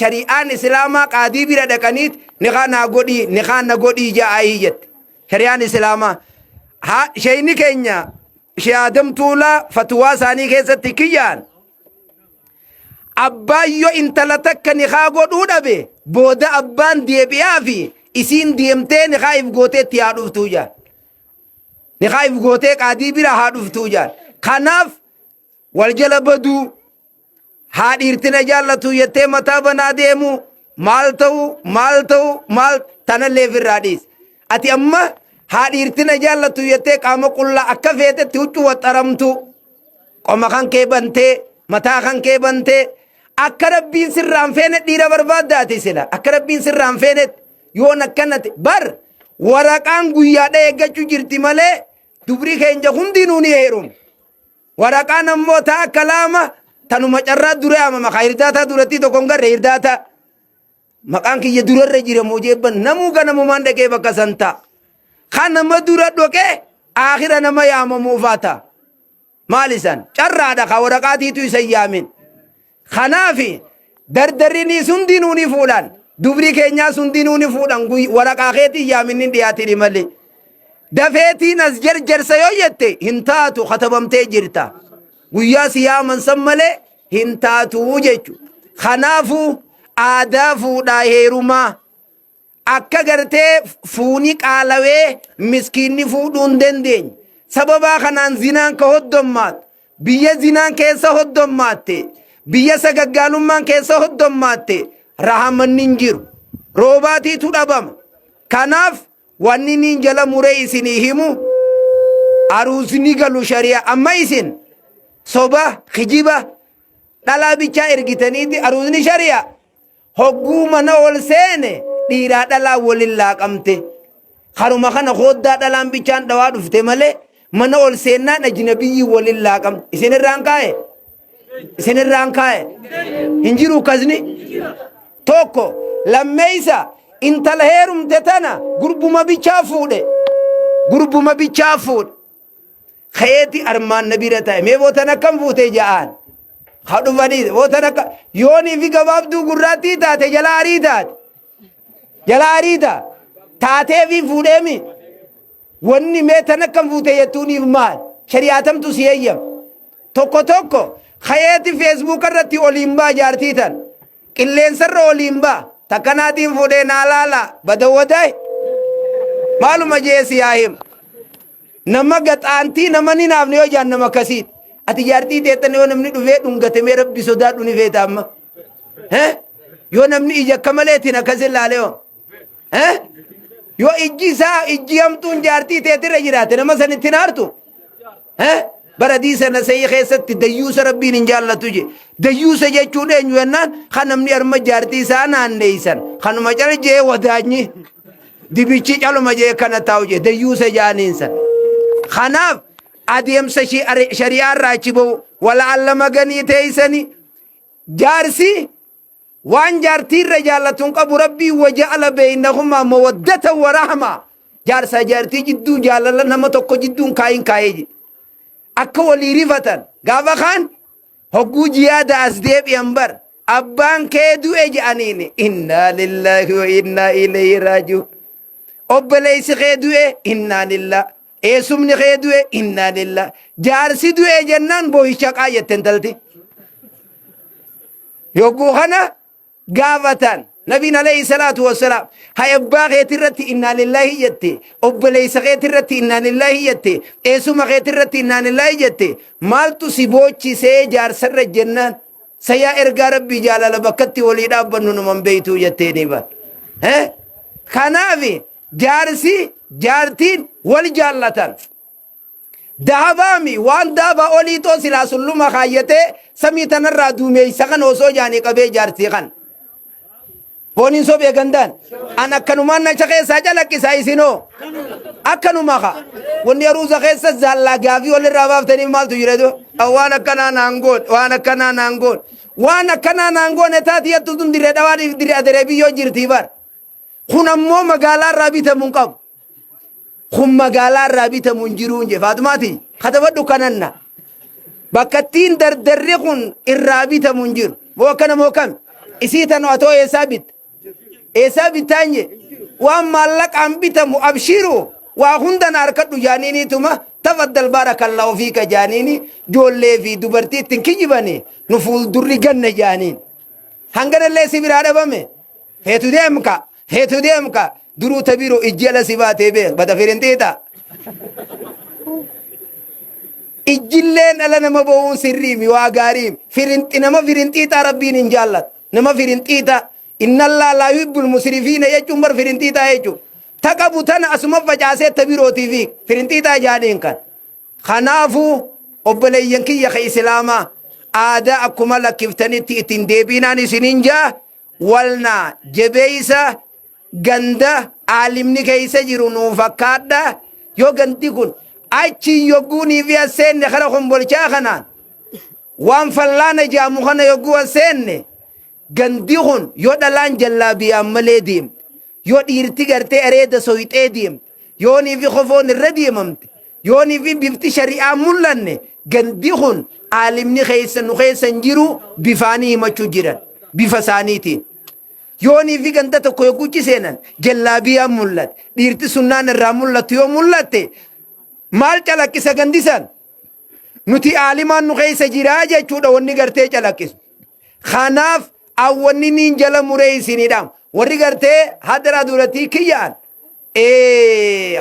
shari'aan islaamaa qaadii bira dhaqaniit niqaa na godhii ja'aayii jette shari'aan islaamaa. Sheyni keenya shee Adam Tuulaa fatuwaa isaanii keessatti kiyyaan abbaan yoo intala takka niqaa godhuu dhabe booda abbaan deebi'aa fi isiin deemtee niqaa if gootee itti haa dhuftuu jaan. Niqaa if gootee qaadii bira haa dhuftuu jaan. Kanaaf wal jala baduu haa dhiirtina jaallatu jettee mataa banaa deemu maal tanallee ofirraa dhiis. Ati amma haa dhiirtina jaallatu jettee qaama qullaa akka feetetti huccuu waxxaramtu qoma kan kee bantee mataa kan kee bantee akka rabbiin sirraan feene dhiira barbaaddaati sila akka rabbiin sirraan feene yoon akkanatti bar waraqaan guyyaadha eeggachuu jirti malee dubri keenya hundinuu ni heerum. Waraqaan ammoo taa akka laama tanuma carraa dure ama maqaa hirdaata duratti tokkon garre hirdaata maqaan kiyya durarra jira moo jeebban namuu ganamumaan dhaqee bakka santa kan nama dura dhoqee aakhira nama yaamamuu faata maalisan carraadha ka waraqaatiitu isa yaamin. Kanaafi dardarrini hundinuu ni fuudhan dubri keenyaa hundinuu ni fuudhan waraqaa keetii yaamin hin dhiyaatin malee dafeetiin as jarjarsa yoo jette hin taatu katabamtee jirta. Guyyaa siyaaman san malee hin taatu jechu. Kanaafuu aadaa fuudhaa heerumaa akka gartee fuuni qaalawee miskiinni fuudhuu hin dandeenye. Sababaa kanaan zinaan ka hoddommaatu biyya zinaan keessa hoddommaatte biyya sagaggaalummaan keessa hoddommaatte rahamanni hin jiru roobaatiitu dhabama. Kanaaf wanni niin jala muree isinii himu aruusni galu shari'a amma isin soba kijiba dhalaa bichaa ergitaniiti aruusni shari'a hogguu mana ol seene dhiiraa dhalaa walin laaqamte haruma kana hoddaa dhalaan bichaan dhawaa dhufte malee mana ol seennaan ajnabiyyi walin laaqamte isinirraan kaa'e hin jiru kasni tokko lammeeysa intala heerumte tana gurbuma bichaa fuudhe خيتي أرمان نبيرة تاي مي بوتنا كم فوتي جان خدو فني بوتنا يوني في كباب دو قراتي تاتي جلاري تاتي في فودمي وني مي تنا كم فوتي يتوني مال شريعتم تسيئيم توكو خيتي فيسبوك الرتي أوليمبا جارتي تن كلين سر أوليمبا تكناتين فودي نالالا بدو وداي معلومة جيسي آهم nama gaxaantii nama ni naafne yoo jaan nama kasiit ati jaartii teettane yoo namni dhufee dhungatamee rabbi sodaadhu ni feeta amma yoo namni ija akka maleetiin akkas ilaale yoo ijji hamtuun jaartii teetirra jiraate nama sanitti naartu baradii sana sayyi keessatti dayyuusa rabbiin hin jaallatu je dayyuusa jechuun eenyu yennaan kan namni arma jaartii isaa naanneeysan kanuma cal jee wadaanyi dibichi caluma jee kana taa'u je dayyuusa jaaniinsan. خناف أديم سشي شريعة راجبو ولا علم غني تيسني جارسي وان جارتي رجالتون قبو ربي وجعل بينهما مودة ورحمة جارسا جارتي جدو جاللا نما توقو جدون كاين كايجي أكو ولي رفتن غابا خان هقو جيادة أسديب ينبر أبان كيدو إجانيني إنا لله وإنا إليه راجو أبليس خيدو إنا لله eesumni kee du'e inna lillah jaarsi du'e jennaan boo'icha qaayyatten talti yogguu kana gaafatan nabiin alayhi salaatu wassalaam hay abbaa keetirratti inna lillahi jette obboleessa keetirratti inna lillahi jette eesuma keetirratti inna lillahi jette maaltu si boochisee jaarsarra jennaan sayyaa ergaa rabbii jaalala bakkatti walii dhaabbannu numan beeytuu jetteeni ba kanaafi jaarsi jaartiin wal jaallatan dahabaami waan daaba olii too silaa sulluma kaayyatee samii tanarraa duumeysa kan osoo jaanii qabee jaartii kan fooniin sobee gandaan an akkanumaan nacha keessaa calaqqisaa isinoo akkanuma ka wanni aruusa keessa zaallaa gaafii walirraa baaftaniif maaltu jireetu waan akkanaa naangoon etaatiyattu tun dirree dhawaadhiif dirree aderee biyyoo jirtii bar kun ammoo magaalaa irraa bitamuun qabu kun magaalaa irraa bitamuun jiruun je Faatumaati katabadhu kananna bakkattiin dardarri kun irraa bitamuun jiru moo kana moo kam إسيتنا أتو إسابت تاني وأما لك أنبتم أبشروا وهندنا أركض جانيني تما تفضل بارك الله فيك جانيني جولي في دبرتي تنكجبني نفول دري جن جانين هنگن اللي سبيرا بامي هيتو ديمكا درو تبيرو إجيال سباتي به بدا فيرنتيتا إجلين ألا نما بوون سريمي واغاريم نما فيرنتيتا ربي ننجالت نما فيرنتيتا إن الله لا يحب المسرفين يجون بر فيرنتيتا يجو تقبتنا أسمى فجاسة تبيروتي فيك فيرنتيتا جانين كان خنافو أبلي ينكي يخي إسلاما آدا أكما لكفتني تيتين ديبيناني سنينجا والنا جبيسا غندا عالمني كيسا جرونو فكادا يو غندي كن أيشي يوغوني فيها سن خرخم بولشا خنان وان فلانا جامو خنا يوغوا سن غندي كن يو دلان جلابي أمالي ديم يو ديرتي غرتي أريد سويت ديم يوني في خفون الرديممت يوني في بيفتي شريعة مولن غندي كن عالمني خيسا نخيسا نجرو بفاني ما تجران بفسانيتي يوني في غندا تو كوكوچي سينن جلابيا مولت ديرتي سنان الرامولت يوم مولت مال چلك سغنديسن نتي عالمان نخيسا جراجه چودا وني غرتي چلكس خناف اوني نينجل مريسيني دام وري غرتي حضرا دورتي كيان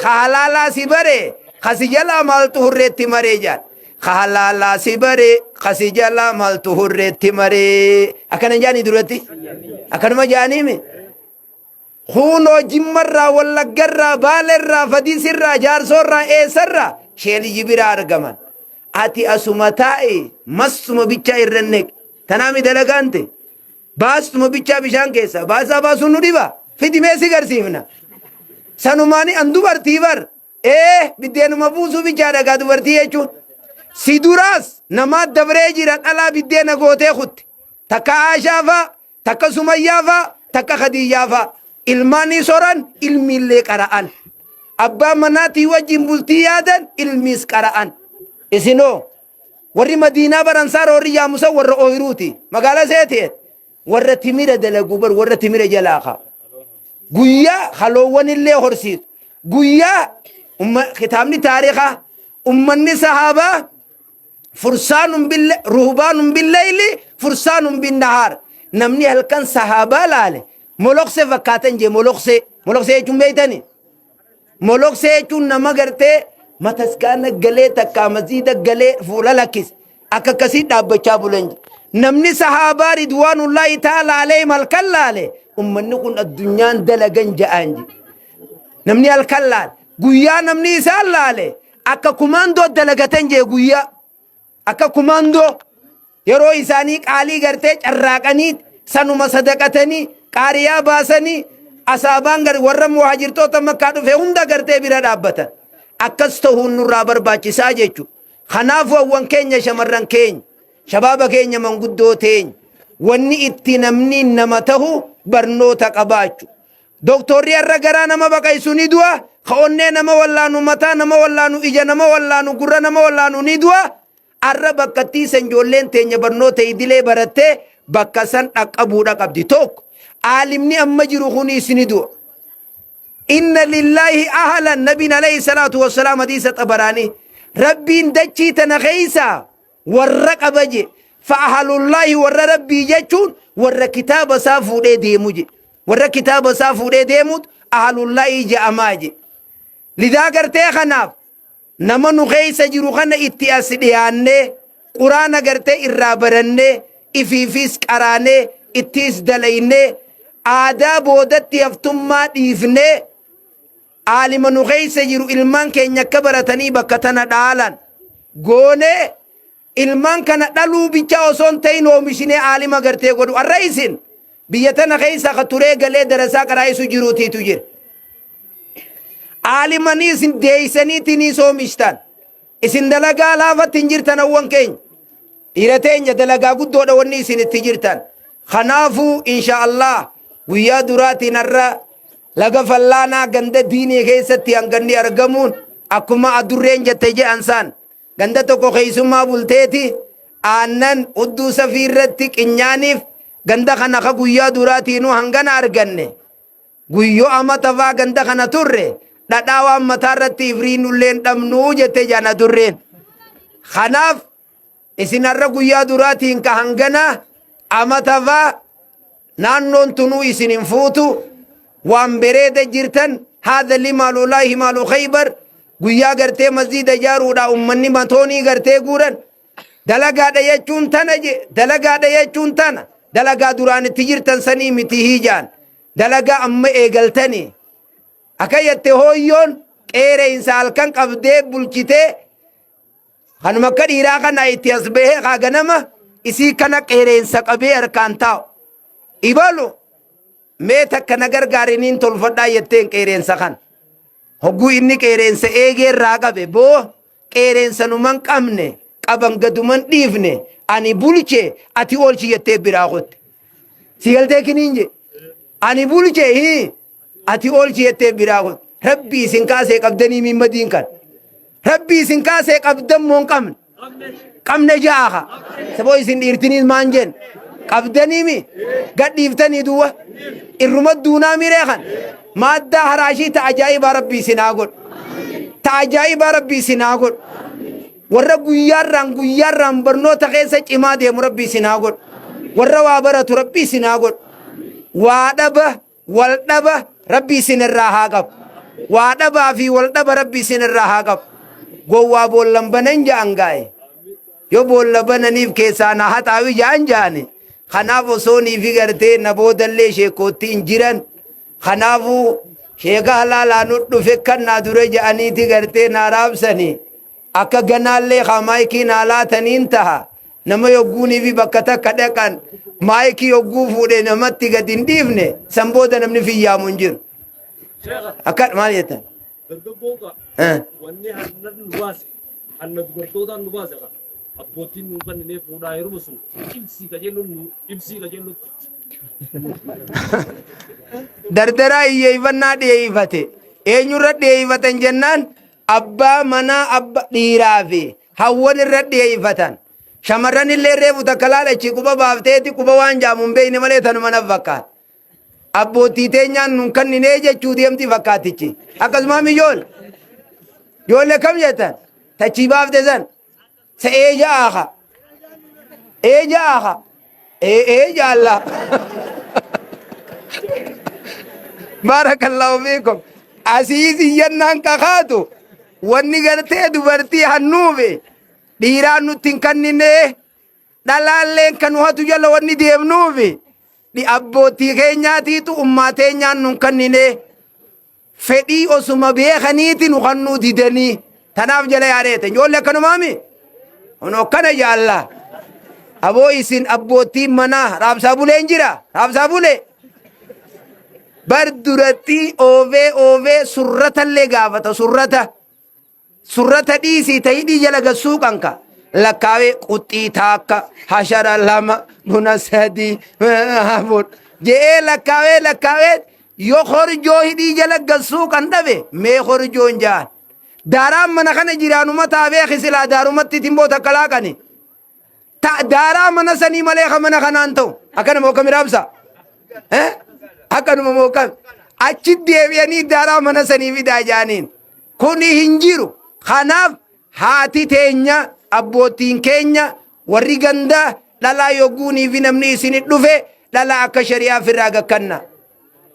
خالالا سيبره خسيجلا مال تهرتي مريجان خالالا سيبره خسيجلا مال تهرتي مري اكن جاني دورتي اكن ما جاني مي خونو جمرا ولا غرا بالرا فديسرا جارسورا سرا شيلي جبير ارغمان اتي اسمتاي مسم بيچا يرنك تنامي دلغانتي باستم بيچا بيشان كيسا باسا باسو نديبا فدي ميسي غرسيفنا سنوماني اندو برتيبر بدين مبوسو بيچا دغا دورتي يچون سيدوراس نما دبريجي رقلا بدين غوتي خت تكا عاشافا تكا سميافا تكا خديجافا ilmani soran ilmi le qara'an abba manati wajin bultiyadan ilmis qara'an isino warri madina baransar warri ya musa warra oyruti magala sete warra timira dalagu bar warra timira jalaqa guya khalowani le horsit guya umma khitamni tarikha ummanni sahaba fursanun bil ruhbanun bil layli fursanun bin nahar namni halkan sahaba lale مولوكسي فكاتن جي مولوكسي چون بيتاني مولوكسي چون نما گرتے متسکان گلے تکا مزید گلے فولا لکس اکا کسی دابچا بولنج نمني صحابة رضوان الله تعالى عليهم الكلال نكون الدنيا دلغن جانجي نمني الكلال قويا نمني سالالي اكا كوماندو دلغتن جي قويا اكا كوماندو يرو إسانيك آلي گرتے چراقانيت سنو مصدقتني قاريا باسني أصابان غر ورم مهاجرتو تمكادو في هندا غرتي بيرا دابتا أكستو نورا برباچي ساجيچو خنافو وان كينيا شمران كين شباب كينيا من قدوتين واني اتنمني نمته برنوتا قباچو دكتوري الرقرا نما بقاي سوني دوا خوني نما واللانو متا نما واللانو إجا نما واللانو قرى نما واللانو ندوا الربا كتي سنجولين تينيا برنوتا يدلي برته بكسان أقبو رقب دي توك عالمني أما جروخوني سندو إن لله أهلا النبي عليه الصلاة والسلام حديث طبراني ربي دجي تنخيسا والرقب جي فأهل الله ور ربي جيشون ور كتاب سافو دي ديموجي ور كتاب سافو دي ديمود أهل الله جأماجي لذا قرتي خناف نما نخيسا جروخنا اتياس دياني قرآن قرتي إرابرني إفيفيس قراني اتيس دليني آداب بودت يفتما ديفني عالم نغيس يرو إلمان كي يكبرتني بكتنا دالان غوني إلمان كان دلو بيچاو سون تين ومشيني عالم اگرتي قدو الرئيسين بيتنا خيسا خطوري غلي درسا قرائسو جروتي تجير عالم نيسين ديساني تيني سو مشتان اسين دلقا لافا تنجير تنوان كين إيرتين دلقا قدو دواني سين تجيرتان خنافو إن شاء الله ويا دراتي نرى لغا فلانا غند ديني كيستي انغني ارغمون اكما ادرين جتجي انسان غند توكو خيسما بولتيتي آنن ادو سفيرتك انيانيف ganda kana ka guyyaa duraatiinuu hangana arganne guyyoo amatafaa ganda kana turre dhadhaa waan mataa irratti ifriinulleen dhabnuu jette jaana durreen. Kanaaf isin har'a guyyaa duraatiin ka hangana amatafaa naannoon tunuu isin hin fuutu waan bereeda jirtan haadha limaalu laa himaalu khaybar guyyaa gartee masjiida ijaaruudha ummanni matoonii gartee guuran dalagaadha jechuun tana dalagaadha jechuun tana dalagaa duraan itti jirtan sanii miti hiijaan dalagaa amma eegaltanii akka jette hooyyoon qeereensa halkan qabdee bulchitee kanuma akka dhiiraa kana itti as bahee kaaganama isii kana qeereensa qabee harkaan taa'u ibalu mee takka na gargaariniin tolfadhaa jetteen qeereensa kan hogguu inni qeereensa eegee irraa qabe boo qeereensa numan qabne qaban gaduman dhiifne ani bulche ati oolchi jettee biraa qotte si galtee kiniin je ani bulche ati oolchi jettee biraa qotte rabbi isin kaasee qabdanii mimmadiin kan rabbi isin kaasee qabdan moon qabne jaaha saboo isin dhiirtiniis maan jen qabdanii mi gadhiiftanii duwwa irruma duunaa miree kan maaddaa haraashii ta ajaa'ibaa rabbi isin haa godhu ta ajaa'ibaa rabbi isin haa godhu warra guyyaarraan barnoota keessa cimaa deemu rabbi isin haa godhu warra waa baratu rabbi isin haa godhu waa dhaba wal dhaba rabbi isin irraa haa qabu waa dhabaa fi wal dhaba rabbi isin irraa haa qabu gowwaa boollan banan ja'an gaa'e yoo boolla bananiif keessaa na haxaawi ja'an ja'ane kanaaf osoo niifi gartee na boodallee sheekootti hin jiran kanaafuu sheeka halaalaa nu dhufe kan naa dure ja'aniiti gartee naa raabsanii akka ganaallee haa maayikii naa laataniin taha nama yogguunii fi bakka takka dhaqan maayikii yogguu fuudhee namatti gad hin dhiifne san booda namni fiyyaamu hin jiru. Akka maal jettan? Wanni hannan nu baase hanna dubartootaan nu baase qaba. Abbootiin nu kanneen fuudhaa yeroo sun ibsii ka jennu dardaraa hiyyeeffannaa dhiyeeffate eenyurra dhiyeeffatan jennaan abbaa manaa abba dhiiraa fi hawwan irra dhiyeeffatan shamarran illee reefu takka laalachi quba baafteeti quba waan jaamuun beeyne malee tanuma naf fakkaata abbootii teenyaan nun kanninee jechuu deemti fakkaatichi akkasuma miyyoon ijoollee kam jettan tachii baafte san sa eeja'aaka eejaalla barakallahu fiikum asiisi yennaan kakaatu wanni gartee dubartii hannuufe dhiiraan nutti hin kanninee dhalaalleen kan hatu jala wanni deemnuufi di abbootii keenyaatiitu ummaa teenyaan nun kanninee fedhii osuma beekaniiti nu kannuu didanii tanaaf jala yaadeete ijoollee akkanumaami ono akkana jaalla aboo isin abbootiin manaa raabsaa buleen jira raabsaa bulee bar duratti oofee surratallee gaafata surrata dhiisii tahidhii jala gassuu qanka lakkaawee quxxii taakka hashara lama buna sadii afur je'ee lakkaawee yoo horjoo hidhii jala gassuu kan dhabe mee horjoon jaan daaraan mana kana jiraanuma taabee kisilaa daarumatti timboo takka laaqani daaraa mana sanii malee ka mana kanaan ta'u akkanuma okkami raabsa akkanuma mookam achi deebi'anii daaraa mana sanii fidaa jaaniin kuni hin jiru kanaaf haati teenya abbootiin keenya warri gandaa dhalaa yogguunii fi namni isinit dhufe dhalaa akka shari'aa firraa gakkanna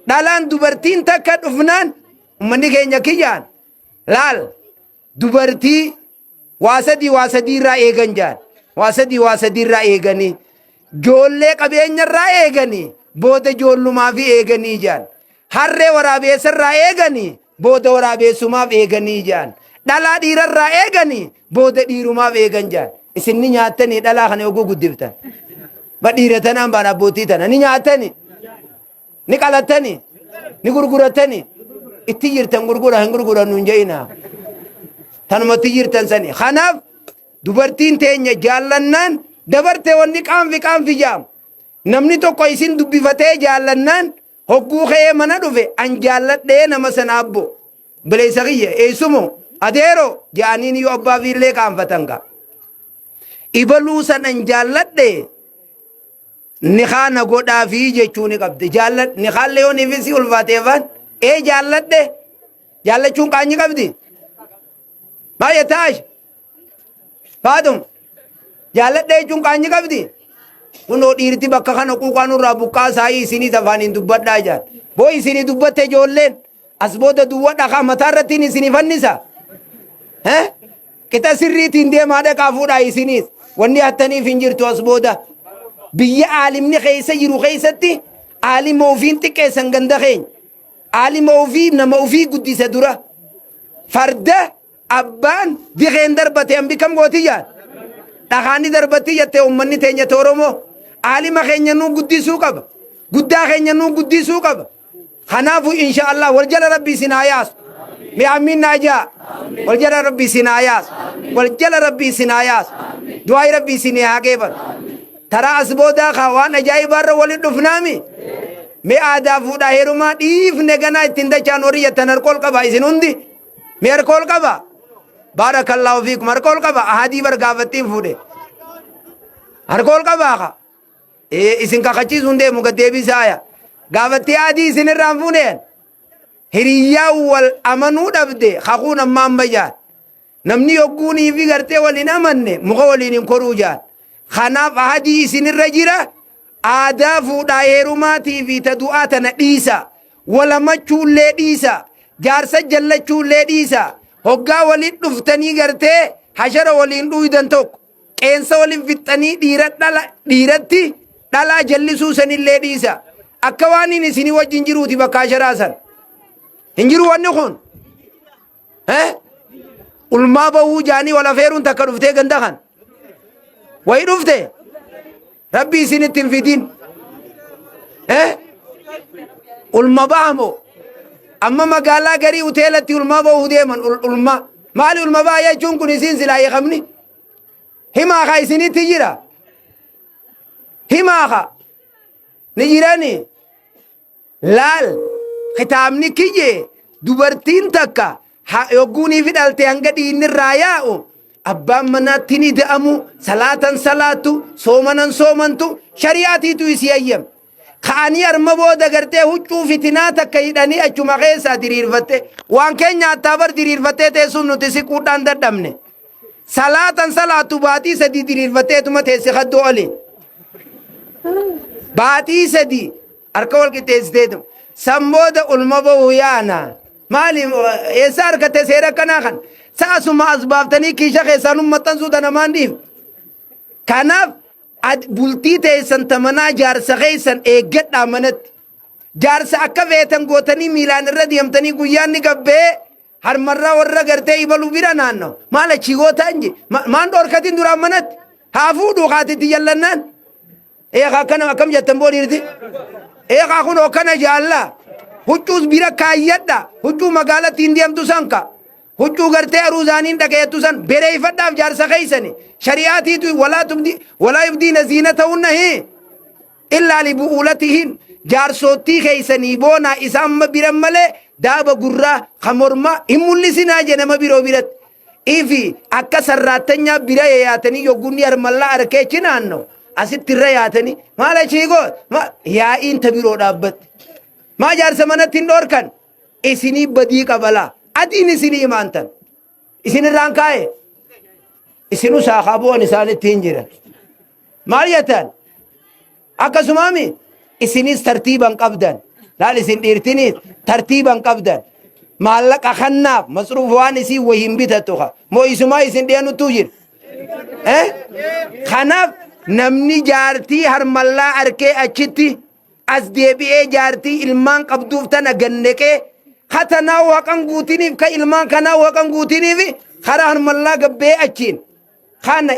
dhalaan dubartiin takka dhufnaan ummanni keenya kiyyaan laal dubartii waa sadii irraa eegan jaan waa sadii irraa eeganii joollee qabeenya irraa eeganii booda joollumaa fi eeganii jaan harree waraabeessa irraa eeganii booda waraabeessumaaf eeganii jaan dhalaa dhiira irraa eeganii booda dhiirumaaf eegan jaan isin ni nyaattanii dhalaa kana yoguu guddiftan ba dhiira tanaan baan abbootii tana ni nyaattanii ni qalattanii ni gurgurattanii itti jirtan gurgura hin gurguran nun je'inaa tanumatti jirtan sani kanaaf dubartiin teenya jaallannaan dabarte wanni qaanfi jaamu namni tokko isin dubbifatee jaallannaan hogguu ka'ee mana dhufe an jaalladhee nama sana abbo bileessa kiyya eessumo adeero jaaniin yoo abbaa fiillee qaanfatan ka ibaluu san an jaalladhe niqaana godhaafi jechuun qabdi. Jaalladhe niqaallee yoo nifisi ulfaateefan jaalladhe jaallachuun qaanyi qabdi. Baay'ee taash Faatum jaalladhe jechuun qaanyi qabdi. Kunoo dhiirti bakka kana quuqaan irraa buqqaa saayii isinii afaaniin dubbadhaa jaan. Boo isinii dubbatte ijoolleen as booda duwwa dhaqaa mataa irrattiin isinii fannisa. Qixa sirriitiin deemaa dhaqaa fuudhaa isiniis. Wanni hattaniif hin jirtu as booda. Biyya aalimni keessa jiru keessatti aalima ofiin xiqqeessan ganda keenya. Aalima ofii nama ofii guddise dura. Farda abbaan diqeen darbate hambi kam gooti jaan. Dhaqaani darbatti jettee uummanni teenya Oromoo. Aalima keenya nuu guddisuu qaba. Guddaa keenya nuu guddisuu qaba. Kanaafuu inshaallah wal jala rabbii isin haa yaasu. Mi amiin naa jaa. Wal jala rabbii isin haa yaasu. Wal jala rabbii isin haa yaasu. Du'aayi rabbii isin haa geeffatu. Taraa as boodaa kaa waan ajaa'ibaarra waliin dhufnaami. Mi aadaa fuudhaa heerumaa dhiifne ganaa ittiin dachaan horii jettan harkool qaba isin hundi. Mi harkool qaba. Baarakallaahu fiikum harkool qaba. Ahadii bargaafattiin fuudhe. Harkool qabaa kaa. Isin kakachiisuun deemu gad deebisaaya. Gaafattii adii isin irraan fuuneen. Hiriyyaa wal amanuu dhabde haquun amma amma jaan. Namni yogguunii fi gartee waliin amanne muka waliin hin koruu jaan. Kanaaf ahadii isin irra jira. Aadaa fuudhaa heerumaatii fi ta du'aa tana dhiisa. Walamachuullee dhiisa. Jaarsa jallachuullee dhiisa. Hoggaa waliin dhuftanii gartee hashara waliin dhuyidan tokko. Qeensa waliin fixxanii dhiiratti dhalaa jallisuu sanillee dhiisa. Akka waan hin isinii wajjin jiruuti bakka hasharaa san. Hin jiru wanni kun. Ulmaa bahuu jaanii wal afeeruun takka dhuftee ganda kan. Wayi dhufte. Rabbi isinitti hin fidin. Ulma bahamoo. Amma magaalaa garii hoteelatti ulmaa bahuu deeman ulma. Maali ulma bahaa jechuun kun isin silaa hiikamni. Himaa kaa isinitti jira. Himaa kaa. Ni jirani. Laal. Kitaabni kiyyee dubartiin takka yogguunii fi dhalte hanga dhiinni irraa yaa'u abbaan manaatti ni da'amu salaatan salaatu soomanan soomantu shari'aatiitu isii ayyam. Ka'anii arma booda gartee huccuu fitinaa takka hidhanii achuma keessaa diriirfatte waan keenya attaa bar diriirfattee teessuun nuti siquudhaan dadhabne. Salaatan salaatu baatii sadii diriirfatteetuma teesse kaddoo oliin. Baatii sadii harka wal qixxeessiteetuma. Sambooda ulma bahuu yaana. Maali eessa harkatte seera kanaa kan. Saasuma as baaftanii kiisha keessaan ummaxxansuuta namaan dhiif. Kanaaf bultii teessan tamanaa jaarsa keessan eeggadhaa manatti. Jaarsa akka feetan gootanii miilaan irra deemtanii guyyaan ni gabbee harmarraa warra gartee ibaluu bira naannoo. Maal achii gootaan je. Maan dhoorkatiin duraan manatti. Haa fuudhuu kaatitti jallannaan. Eegaa akkana akkam jettan boodiirti. Eegaa kun hokkana jaallaa. Huccuus bira kaayyadha. Huccuu magaalatti hin deemtu sanka. Huccuu gartee aruuzaaniin dhaqeettu san bereeffadhaaf jaarsa keessani. Shari'aatiitu walaa ibdiina ziinatahunna hii. Illaa libu'uulatihin jaarsootii keessanii boonaa isaan biran malee daaba gurraa kamormaa hin mul'isinaa je nama biroo biratti. Ifi akka sarraattanyaa bira yaatanii yoggunni harmallaa arkeechi naannoo. Asitti irra yaatanii maala chiigoo yaa'iin ta biroo dhaabbatte. Maa jaarsa manatti hin dhoorkan isinii badii qabalaa adiin isinii imaantan isin irraan kaa'e isinu saakaa bu'an isaanitti hin jiran maal jettan akkasumaami isinis tartiiban qabdan laal isin dhiirtiniis tartiiban qabdan maallaqa kannaaf masruuf waan isin wahin bitattu moo isumaa isin dhiyeenuttuu jira kanaaf namni jaartii harmallaa arkee achitti as deebi'ee jaartii ilmaan qabduuf tana ganneqee hatanaa waaqan guutiniif ka ilmaan kanaa waaqan guutiniif karaa harmallaa gabbee achiin kana